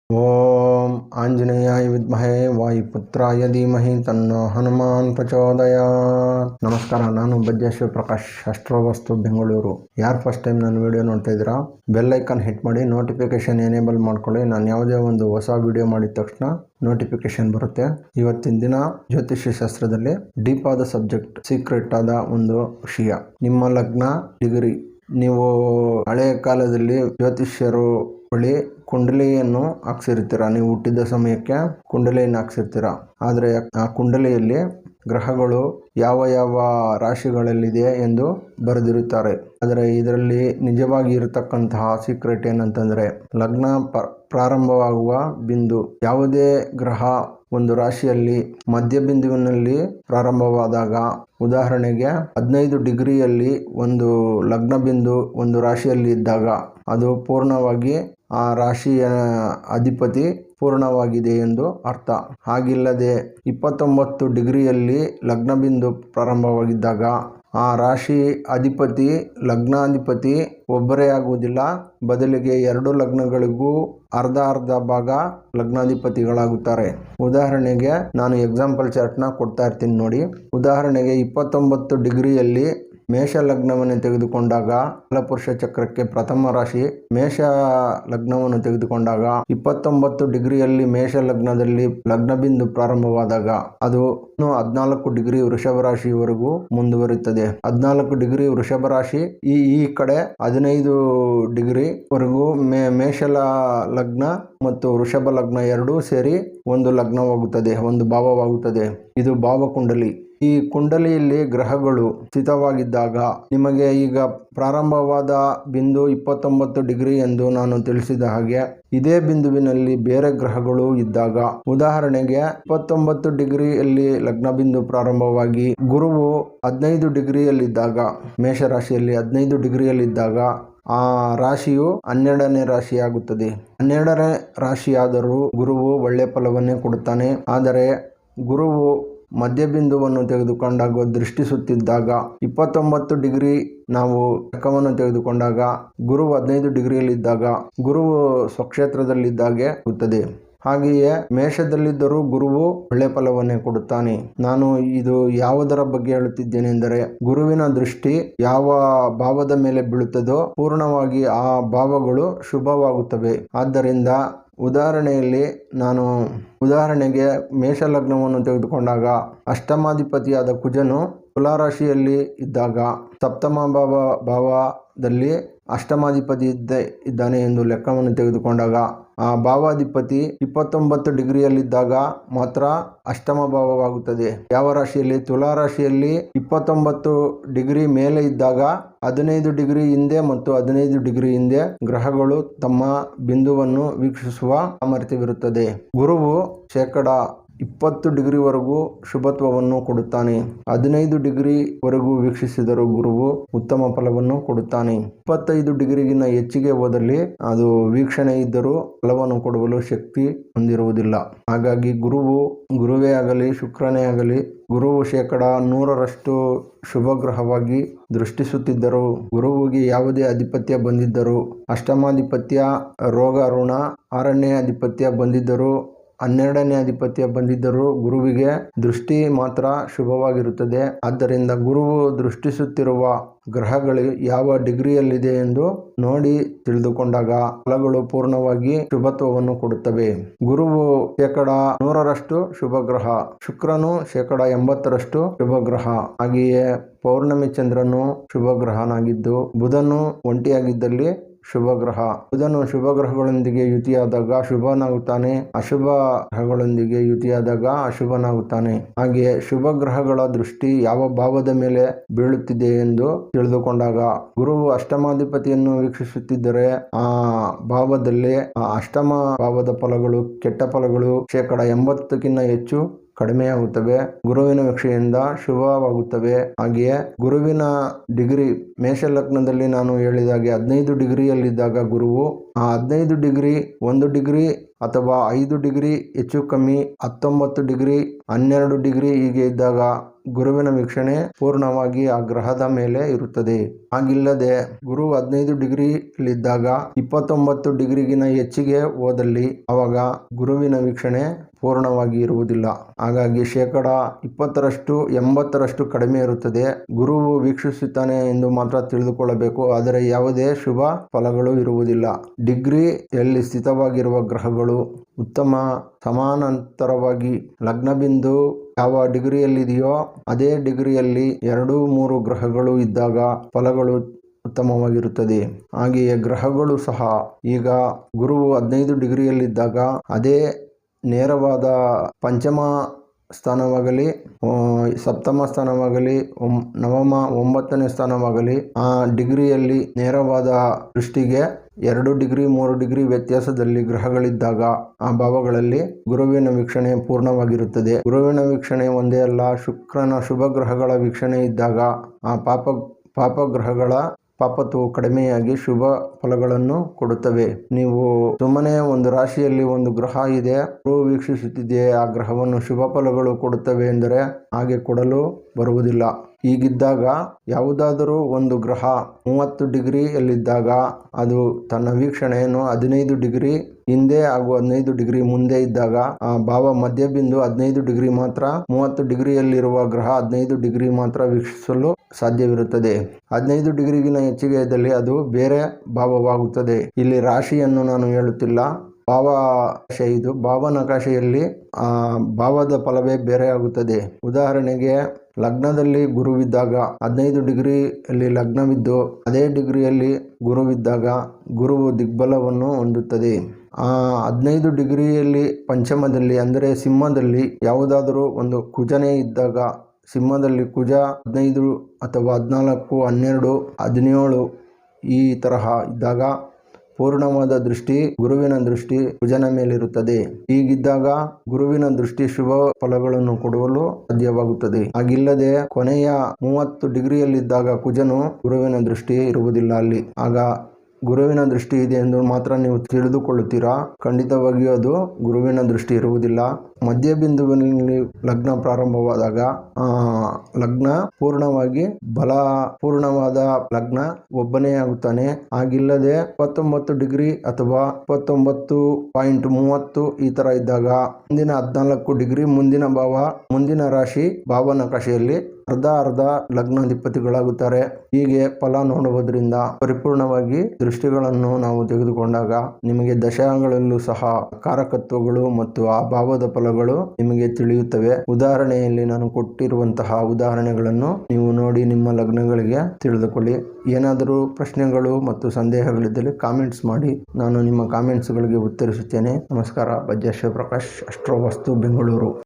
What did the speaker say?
ಓಂ ಆಂಜನೇಯಾಯ ವಿದ್ಮಹೇ ವಾಯುಪುತ್ರಾಯ ಧೀಮಹಿ ತನ್ನೋ ಹನುಮಾನ್ ಪ್ರಚೋದಯಾತ್. ನಮಸ್ಕಾರ, ನಾನು ಬಜ್ಜ ಶಿವಪ್ರಕಾಶ್, ಅಸ್ಟ್ರೋವಸ್ತು ಬೆಂಗಳೂರು. ಯಾರು ಫಸ್ಟ್ ಟೈಮ್ ನನ್ನ ವಿಡಿಯೋ ನೋಡ್ತಾ ಇದ್ದೀರಾ, ಬೆಲ್ ಐಕಾನ್ ಹಿಟ್ ಮಾಡಿ, ನೋಟಿಫಿಕೇಶನ್ ಎನೇಬಲ್ ಮಾಡ್ಕೊಳ್ಳಿ. ನಾನು ಯಾವುದೇ ಒಂದು ಹೊಸ ವಿಡಿಯೋ ಮಾಡಿದ ತಕ್ಷಣ ನೋಟಿಫಿಕೇಶನ್ ಬರುತ್ತೆ. ಇವತ್ತಿನ ದಿನ ಜ್ಯೋತಿಷ್ಯ ಶಾಸ್ತ್ರದಲ್ಲಿ ಡೀಪ್ ಆದ ಸಬ್ಜೆಕ್ಟ್, ಸೀಕ್ರೆಟ್ ಆದ ಒಂದು ವಿಷಯ, ನಿಮ್ಮ ಲಗ್ನ ಡಿಗ್ರಿ. ನೀವು ಹಳೆಯ ಕಾಲದಲ್ಲಿ ಜ್ಯೋತಿಷ್ಯರು ಬಳಿ ಕುಂಡಲಿಯನ್ನು ಹಾಕ್ಸಿರ್ತೀರ. ನೀವು ಹುಟ್ಟಿದ ಸಮಯಕ್ಕೆ ಕುಂಡಲಿಯನ್ನು ಹಾಕ್ಸಿರ್ತೀರ. ಆದರೆ ಆ ಕುಂಡಲಿಯಲ್ಲಿ ಗ್ರಹಗಳು ಯಾವ ಯಾವ ರಾಶಿಗಳಲ್ಲಿದೆ ಎಂದು ಬರೆದಿರುತ್ತಾರೆ. ಆದರೆ ಇದರಲ್ಲಿ ನಿಜವಾಗಿ ಇರತಕ್ಕಂತಹ ಸೀಕ್ರೆಟ್ ಏನಂತಂದರೆ, ಲಗ್ನ ಪ್ರಾರಂಭವಾಗುವ ಬಿಂದು, ಯಾವುದೇ ಗ್ರಹ ಒಂದು ರಾಶಿಯಲ್ಲಿ ಮಧ್ಯ ಬಿಂದುವಿನಲ್ಲಿ ಪ್ರಾರಂಭವಾದಾಗ, ಉದಾಹರಣೆಗೆ 15 ಡಿಗ್ರಿಯಲ್ಲಿ ಒಂದು ಲಗ್ನ ಬಿಂದು ಒಂದು ರಾಶಿಯಲ್ಲಿ ಇದ್ದಾಗ, ಅದು ಪೂರ್ಣವಾಗಿ ಆ ರಾಶಿಯ ಅಧಿಪತಿ ಪೂರ್ಣವಾಗಿದೆ ಎಂದು ಅರ್ಥ. ಹಾಗಿಲ್ಲದೆ 29 ಡಿಗ್ರಿಯಲ್ಲಿ ಲಗ್ನ ಬಿಂದು ಪ್ರಾರಂಭವಾಗಿದ್ದಾಗ ಆ ರಾಶಿ ಅಧಿಪತಿ, ಲಗ್ನಾಧಿಪತಿ ಒಬ್ಬರೇ ಆಗುವುದಿಲ್ಲ, ಬದಲಿಗೆ 2 ಲಗ್ನಗಳಿಗೂ ಅರ್ಧ ಭಾಗ ಲಗ್ನಾಧಿಪತಿಗಳಾಗುತ್ತಾರೆ. ಉದಾಹರಣೆಗೆ ನಾನು ಎಕ್ಸಾಂಪಲ್ ಚಾರ್ಟ್ನ ಕೊಡ್ತಾ ಇರ್ತೀನಿ ನೋಡಿ. ಉದಾಹರಣೆಗೆ 29 ಡಿಗ್ರಿಯಲ್ಲಿ ಮೇಷ ಲಗ್ನವನ್ನು ತೆಗೆದುಕೊಂಡಾಗ, ಕಾಲಪುರುಷ ಚಕ್ರಕ್ಕೆ ಪ್ರಥಮ ರಾಶಿ ಮೇಷ ಲಗ್ನವನ್ನು ತೆಗೆದುಕೊಂಡಾಗ, 29 ಡಿಗ್ರಿಯಲ್ಲಿ ಮೇಷ ಲಗ್ನದಲ್ಲಿ ಲಗ್ನ ಬಿಂದು ಪ್ರಾರಂಭವಾದಾಗ ಅದು 14 ಡಿಗ್ರಿ ವೃಷಭ ರಾಶಿಯವರೆಗೂ ಮುಂದುವರಿಯುತ್ತದೆ. 14 ಡಿಗ್ರಿ ವೃಷಭ ರಾಶಿ ಈ ಕಡೆ 15 ಡಿಗ್ರಿ ವರೆಗೂ ಮೇಷ ಲಗ್ನ ಮತ್ತು ವೃಷಭ ಲಗ್ನ ಎರಡೂ ಸೇರಿ ಒಂದು ಲಗ್ನವಾಗುತ್ತದೆ, ಒಂದು ಭಾವವಾಗುತ್ತದೆ. ಇದು ಭಾವಕುಂಡಲಿ. ಈ ಕುಂಡಲಿಯಲ್ಲಿ ಗ್ರಹಗಳು ಸ್ಥಿತವಾಗಿದ್ದಾಗ, ನಿಮಗೆ ಈಗ ಪ್ರಾರಂಭವಾದ ಬಿಂದು 29 ಡಿಗ್ರಿ ಎಂದು ನಾನು ತಿಳಿಸಿದ ಹಾಗೆ, ಇದೇ ಬಿಂದುವಿನಲ್ಲಿ ಬೇರೆ ಗ್ರಹಗಳು ಇದ್ದಾಗ, ಉದಾಹರಣೆಗೆ 29 ಡಿಗ್ರಿಯಲ್ಲಿ ಲಗ್ನ ಬಿಂದು ಪ್ರಾರಂಭವಾಗಿ ಗುರುವು 15 ಡಿಗ್ರಿಯಲ್ಲಿದ್ದಾಗ, ಮೇಷರಾಶಿಯಲ್ಲಿ 15 ಡಿಗ್ರಿಯಲ್ಲಿದ್ದಾಗ ಆ ರಾಶಿಯು 12ನೇ ರಾಶಿಯಾಗುತ್ತದೆ. 12ನೇ ರಾಶಿಯಾದರೂ ಗುರುವು ಒಳ್ಳೆಯ ಫಲವನ್ನೇ ಕೊಡುತ್ತಾನೆ. ಆದರೆ ಗುರುವು ಮಧ್ಯಬಿಂದುವನ್ನು ತೆಗೆದುಕೊಂಡಾಗ, ದೃಷ್ಟಿಸುತ್ತಿದ್ದಾಗ, 29 ಡಿಗ್ರಿ ನಾವು ಲೆಕ್ಕವನ್ನು ತೆಗೆದುಕೊಂಡಾಗ, ಗುರುವು 15 ಡಿಗ್ರಿಯಲ್ಲಿದ್ದಾಗ ಗುರುವು ಸ್ವಕ್ಷೇತ್ರದಲ್ಲಿದ್ದಾಗೆ ಆಗುತ್ತದೆ. ಹಾಗೆಯೇ ಮೇಷದಲ್ಲಿದ್ದರೂ ಗುರುವು ಒಳ್ಳೆ ಫಲವನ್ನೇ ಕೊಡುತ್ತಾನೆ. ನಾನು ಇದು ಯಾವುದರ ಬಗ್ಗೆ ಹೇಳುತ್ತಿದ್ದೇನೆ ಎಂದರೆ, ಗುರುವಿನ ದೃಷ್ಟಿ ಯಾವ ಭಾವದ ಮೇಲೆ ಬೀಳುತ್ತದೋ ಪೂರ್ಣವಾಗಿ ಆ ಭಾವಗಳು ಶುಭವಾಗುತ್ತವೆ. ಆದ್ದರಿಂದ ಉದಾಹರಣೆಗೆ ಮೇಷ ಲಗ್ನವನ್ನು ತೆಗೆದುಕೊಂಡಾಗ, ಅಷ್ಟಮಾಧಿಪತಿಯಾದ ಕುಜನು ತುಲಾರಾಶಿಯಲ್ಲಿ ಇದ್ದಾಗ, ಸಪ್ತಮ ಭಾವದಲ್ಲಿ ಅಷ್ಟಮಾಧಿಪತಿ ಇದ್ದಾನೆ ಎಂದು ಲೆಕ್ಕವನ್ನು ತೆಗೆದುಕೊಂಡಾಗ, ಆ ಭಾವಾಧಿಪತಿ 29 ಡಿಗ್ರಿಯಲ್ಲಿದ್ದಾಗ ಮಾತ್ರ ಅಷ್ಟಮ ಭಾವವಾಗುತ್ತದೆ. ಯಾವ ರಾಶಿಯಲ್ಲಿ? ತುಲಾರಾಶಿಯಲ್ಲಿ 29 ಡಿಗ್ರಿ ಮೇಲೆ ಇದ್ದಾಗ 15 ಡಿಗ್ರಿ ಹಿಂದೆ ಮತ್ತು 15 ಡಿಗ್ರಿ ಹಿಂದೆ ಗ್ರಹಗಳು ತಮ್ಮ ಬಿಂದುವನ್ನು ವೀಕ್ಷಿಸುವ ಸಾಮರ್ಥ್ಯವಿರುತ್ತದೆ. ಗುರುವು 20 ಡಿಗ್ರಿವರೆಗೂ ಶುಭತ್ವವನ್ನು ಕೊಡುತ್ತಾನೆ. 15 ಡಿಗ್ರಿವರೆಗೂ ವೀಕ್ಷಿಸಿದರೂ ಗುರುವು ಉತ್ತಮ ಫಲವನ್ನು ಕೊಡುತ್ತಾನೆ. 25 ಡಿಗ್ರಿಗಿಂತ ಹೆಚ್ಚಿಗೆ ಹೋದಲ್ಲಿ ಅದು ವೀಕ್ಷಣೆ ಇದ್ದರೂ ಫಲವನ್ನು ಕೊಡಲು ಶಕ್ತಿ ಹೊಂದಿರುವುದಿಲ್ಲ. ಹಾಗಾಗಿ ಗುರುವೇ ಆಗಲಿ, ಶುಕ್ರನೇ ಆಗಲಿ, ಗುರುವು 100% ಶುಭ ಗ್ರಹವಾಗಿ ದೃಷ್ಟಿಸುತ್ತಿದ್ದರು, ಗುರುವಿಗೆ ಯಾವುದೇ ಅಧಿಪತ್ಯ ಬಂದಿದ್ದರು, ಅಷ್ಟಮಾಧಿಪತ್ಯ, ರೋಗ ಋಣ, 6ನೇ ಅಧಿಪತ್ಯ ಬಂದಿದ್ದರು, 12ನೇ ಅಧಿಪತ್ಯ ಬಂದಿದ್ದರೂ ಗುರುವಿಗೆ ದೃಷ್ಟಿ ಮಾತ್ರ ಶುಭವಾಗಿರುತ್ತದೆ. ಆದ್ದರಿಂದ ಗುರುವು ದೃಷ್ಟಿಸುತ್ತಿರುವ ಗ್ರಹಗಳು ಯಾವ ಡಿಗ್ರಿಯಲ್ಲಿದೆ ಎಂದು ನೋಡಿ ತಿಳಿದುಕೊಂಡಾಗ ಫಲಗಳು ಪೂರ್ಣವಾಗಿ ಶುಭತ್ವವನ್ನು ಕೊಡುತ್ತವೆ. ಗುರುವು 100% ಶುಭ ಗ್ರಹ, ಶುಕ್ರನು 80% ಶುಭ ಗ್ರಹ. ಹಾಗೆಯೇ ಪೌರ್ಣಮಿ ಚಂದ್ರನು ಶುಭ ಗ್ರಹನಾಗಿದ್ದು, ಬುಧನು ಒಂಟಿಯಾಗಿದ್ದಲ್ಲಿ ಶುಭ ಗ್ರಹ. ಬುಧನು ಶುಭ ಗ್ರಹಗಳೊಂದಿಗೆ ಯುತಿಯಾದಾಗ ಶುಭನಾಗುತ್ತಾನೆ, ಅಶುಭ ಗ್ರಹಗಳೊಂದಿಗೆ ಯುತಿಯಾದಾಗ ಅಶುಭನಾಗುತ್ತಾನೆ. ಹಾಗೆಯೇ ಶುಭ ಗ್ರಹಗಳ ದೃಷ್ಟಿ ಯಾವ ಭಾವದ ಮೇಲೆ ಬೀಳುತ್ತಿದೆ ಎಂದು ತಿಳಿದುಕೊಂಡಾಗ, ಗುರುವು ಅಷ್ಟಮಾಧಿಪತಿಯನ್ನು ವೀಕ್ಷಿಸುತ್ತಿದ್ದರೆ ಆ ಭಾವದಲ್ಲಿ ಆ ಅಷ್ಟಮ ಭಾವದ ಫಲಗಳು, ಕೆಟ್ಟ ಫಲಗಳು 80ಕ್ಕಿಂತ ಹೆಚ್ಚು ಕಡಿಮೆಯಾಗುತ್ತವೆ. ಗುರುವಿನ ವೀಕ್ಷೆಯಿಂದ ಶುಭವಾಗುತ್ತವೆ. ಹಾಗೆಯೇ ಗುರುವಿನ ಡಿಗ್ರಿ ಮೇಷ ಲಗ್ನದಲ್ಲಿ ನಾನು ಹೇಳಿದಾಗೆ 15 ಡಿಗ್ರಿಯಲ್ಲಿದ್ದಾಗ ಗುರುವು 15 ಡಿಗ್ರಿ, 1 ಡಿಗ್ರಿ ಅಥವಾ 5 ಡಿಗ್ರಿ ಹೆಚ್ಚು ಕಮ್ಮಿ 19 ಡಿಗ್ರಿ 12 ಡಿಗ್ರಿ ಹೀಗೆ ಇದ್ದಾಗ ಗುರುವಿನ ವೀಕ್ಷಣೆ ಪೂರ್ಣವಾಗಿ ಆ ಗ್ರಹದ ಮೇಲೆ ಇರುತ್ತದೆ. ಹಾಗಿಲ್ಲದೆ ಗುರು 15 ಡಿಗ್ರಿಲಿದ್ದಾಗ 29 ಡಿಗ್ರಿಗಿನ ಹೆಚ್ಚಿಗೆ ಹೋದಲ್ಲಿ ಅವಾಗ ಗುರುವಿನ ವೀಕ್ಷಣೆ ಪೂರ್ಣವಾಗಿ ಇರುವುದಿಲ್ಲ. ಹಾಗಾಗಿ 20% 80% ಕಡಿಮೆ ಇರುತ್ತದೆ. ಗುರುವು ವೀಕ್ಷಿಸುತ್ತಾನೆ ಎಂದು ಮಾತ್ರ ತಿಳಿದುಕೊಳ್ಳಬೇಕು, ಆದರೆ ಯಾವುದೇ ಶುಭ ಫಲಗಳು ಇರುವುದಿಲ್ಲ. ಡಿಗ್ರಿಯಲ್ಲಿ ಸ್ಥಿತವಾಗಿರುವ ಗ್ರಹಗಳು ಉತ್ತಮ ಸಮಾನಾಂತರವಾಗಿ ಲಗ್ನಬಿಂದು ಯಾವ ಡಿಗ್ರಿಯಲ್ಲಿದೆಯೋ ಅದೇ ಡಿಗ್ರಿಯಲ್ಲಿ 2-3 ಗ್ರಹಗಳು ಇದ್ದಾಗ ಫಲಗಳು ಉತ್ತಮವಾಗಿರುತ್ತದೆ. ಹಾಗೆಯೇ ಗ್ರಹಗಳು ಸಹ ಈಗ ಗುರುವು 15 ಡಿಗ್ರಿಯಲ್ಲಿದ್ದಾಗ ಅದೇ ನೇರವಾದ ಪಂಚಮ ಸ್ಥಾನವಾಗಲಿ, ಸಪ್ತಮ ಸ್ಥಾನವಾಗಲಿ, ನವಮ 9ನೇ ಸ್ಥಾನವಾಗಲಿ ಆ ಡಿಗ್ರಿಯಲ್ಲಿ ನೇರವಾದ ದೃಷ್ಟಿಗೆ 2 ಡಿಗ್ರಿ 3 ಡಿಗ್ರಿ ವ್ಯತ್ಯಾಸದಲ್ಲಿ ಗ್ರಹಗಳಿದ್ದಾಗ ಆ ಭಾವಗಳಲ್ಲಿ ಗುರುವಿನ ವೀಕ್ಷಣೆ ಪೂರ್ಣವಾಗಿರುತ್ತದೆ. ಗುರುವಿನ ವೀಕ್ಷಣೆ ಒಂದೇ ಅಲ್ಲ, ಶುಕ್ರನ ಶುಭ ಗ್ರಹಗಳ ವೀಕ್ಷಣೆ ಇದ್ದಾಗ ಆ ಪಾಪ ಗ್ರಹಗಳ ಪಾಪತ್ವವು ಕಡಿಮೆಯಾಗಿ ಶುಭ ಫಲಗಳನ್ನು ಕೊಡುತ್ತವೆ. ನೀವು ಸುಮ್ಮನೆ ಒಂದು ರಾಶಿಯಲ್ಲಿ ಒಂದು ಗ್ರಹ ಇದೆ, ಗುರು ವೀಕ್ಷಿಸುತ್ತಿದೆ, ಆ ಗ್ರಹವನ್ನು ಶುಭ ಫಲಗಳು ಕೊಡುತ್ತವೆ ಎಂದರೆ ಹಾಗೆ ಕೊಡಲು ಬರುವುದಿಲ್ಲ. ಹೀಗಿದ್ದಾಗ ಯಾವುದಾದರೂ ಒಂದು ಗ್ರಹ 30 ಡಿಗ್ರಿಯಲ್ಲಿದ್ದಾಗ ಅದು ತನ್ನ ವೀಕ್ಷಣೆಯನ್ನು 15 ಡಿಗ್ರಿ ಹಿಂದೆ ಹಾಗೂ 15 ಡಿಗ್ರಿ ಮುಂದೆ ಇದ್ದಾಗ ಆ ಭಾವ ಮಧ್ಯಬಿಂದು 15 ಡಿಗ್ರಿ ಮಾತ್ರ, 30 ಡಿಗ್ರಿಯಲ್ಲಿರುವ ಗ್ರಹ 15 ಡಿಗ್ರಿ ಮಾತ್ರ ವೀಕ್ಷಿಸಲು ಸಾಧ್ಯವಿರುತ್ತದೆ. 15 ಡಿಗ್ರಿಗಿನ ಹೆಚ್ಚಿಗೆ ಇದ್ದಲ್ಲಿ ಅದು ಬೇರೆ ಭಾವವಾಗುತ್ತದೆ. ಇಲ್ಲಿ ರಾಶಿಯನ್ನು ನಾನು ಹೇಳುತ್ತಿಲ್ಲ, ಭಾವನಕಾಶೆ ಇದು. ಭಾವನಕಾಶೆಯಲ್ಲಿ ಭಾವದ ಫಲವೇ ಬೇರೆ ಆಗುತ್ತದೆ. ಉದಾಹರಣೆಗೆ ಲಗ್ನದಲ್ಲಿ ಗುರುವಿದ್ದಾಗ 15 ಡಿಗ್ರಿಯಲ್ಲಿ ಲಗ್ನವಿದ್ದು ಅದೇ ಡಿಗ್ರಿಯಲ್ಲಿ ಗುರುವಿದ್ದಾಗ ಗುರುವು ದಿಗ್ಬಲವನ್ನು ಹೊಂದುತ್ತದೆ. 15 ಡಿಗ್ರಿಯಲ್ಲಿ ಪಂಚಮದಲ್ಲಿ ಅಂದರೆ ಸಿಂಹದಲ್ಲಿ ಯಾವುದಾದರೂ ಒಂದು ಕುಜನೇ ಇದ್ದಾಗ, ಸಿಂಹದಲ್ಲಿ ಕುಜ 15 ಅಥವಾ 14, 12, 17 ಈ ತರಹ ಇದ್ದಾಗ ಪೂರ್ಣವಾದ ದೃಷ್ಟಿ ಗುರುವಿನ ದೃಷ್ಟಿ ಕುಜನ ಮೇಲಿರುತ್ತದೆ. ಹೀಗಿದ್ದಾಗ ಗುರುವಿನ ದೃಷ್ಟಿ ಶುಭ ಫಲಗಳನ್ನು ಕೊಡಲು ಸಾಧ್ಯವಾಗುತ್ತದೆ. ಹಾಗಿಲ್ಲದೆ ಕೊನೆಯ 30 ಡಿಗ್ರಿಯಲ್ಲಿದ್ದಾಗ ಕುಜನು ಗುರುವಿನ ದೃಷ್ಟಿ ಇರುವುದಿಲ್ಲ. ಅಲ್ಲಿ ಆಗ ಗುರುವಿನ ದೃಷ್ಟಿ ಇದೆ ಎಂದು ಮಾತ್ರ ನೀವು ತಿಳಿದುಕೊಳ್ಳುತ್ತೀರಾ, ಖಂಡಿತವಾಗಿಯೂ ಅದು ಗುರುವಿನ ದೃಷ್ಟಿ ಇರುವುದಿಲ್ಲ. ಮಧ್ಯಬಿಂದುವಿನಲ್ಲಿ ಲಗ್ನ ಪ್ರಾರಂಭವಾದಾಗ ಲಗ್ನ ಪೂರ್ಣವಾಗಿ ಪೂರ್ಣವಾದ ಲಗ್ನ ಒಬ್ಬನೇ ಆಗುತ್ತಾನೆ. ಹಾಗಿಲ್ಲದೆ 29 ಡಿಗ್ರಿ ಅಥವಾ 29.30 ಈ ತರ ಇದ್ದಾಗ ಮುಂದಿನ 14 ಡಿಗ್ರಿ ಮುಂದಿನ ಭಾವ, ಮುಂದಿನ ರಾಶಿ ಭಾವನಕಾಶೆಯಲ್ಲಿ ಅರ್ಧ ಲಗ್ನಾಧಿಪತಿಗಳಾಗುತ್ತಾರೆ. ಹೀಗೆ ಫಲ ನೋಡುವುದರಿಂದ ಪರಿಪೂರ್ಣವಾಗಿ ದೃಷ್ಟಿಗಳನ್ನು ನಾವು ತೆಗೆದುಕೊಂಡಾಗ ನಿಮಗೆ ದಶಾಂಗಗಳಲ್ಲೂ ಸಹ ಕಾರಕತ್ವಗಳು ಮತ್ತು ಆ ಭಾವದ ಫಲಗಳು ನಿಮಗೆ ತಿಳಿಯುತ್ತವೆ. ಉದಾಹರಣೆಯಲ್ಲಿ ನಾನು ಕೊಟ್ಟಿರುವಂತಹ ಉದಾಹರಣೆಗಳನ್ನು ನೀವು ನೋಡಿ ನಿಮ್ಮ ಲಗ್ನಗಳಿಗೆ ತಿಳಿದುಕೊಳ್ಳಿ. ಏನಾದರೂ ಪ್ರಶ್ನೆಗಳು ಮತ್ತು ಸಂದೇಹಗಳಿದ್ದಲ್ಲಿ ಕಾಮೆಂಟ್ಸ್ ಮಾಡಿ, ನಾನು ನಿಮ್ಮ ಕಾಮೆಂಟ್ಸ್ಗಳಿಗೆ ಉತ್ತರಿಸುತ್ತೇನೆ. ನಮಸ್ಕಾರ. ಬಜ್ಜ ಶಿವಪ್ರಕಾಶ್, ಅಸ್ಟ್ರೋ ವಾಸ್ತು, ಬೆಂಗಳೂರು.